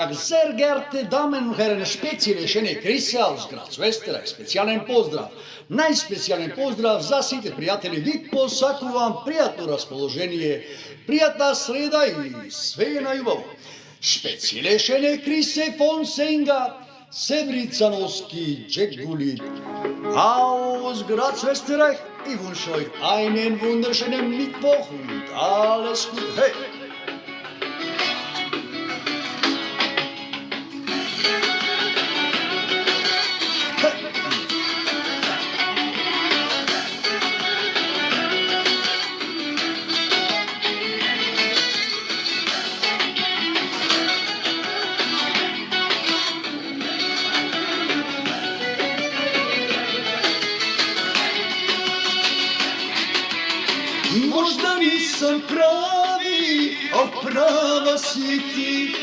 Sehr geehrte Damen und Herren, specijne šene Krisa aus Graz Westerach, specijalен pozdrav. Najspecijalен pozdrav za sите prijatelji. Vi posakувам пријатно расположение, пријатна среда и све најубаво. Specijne šene Krise von Senga, Sebricanoski Džeguli, aus Graz Westerach. Ich wünsche euch einen wunderschönen Mittwoch und alles Gute. Hey! Možda nisam pravi, a prava si ti.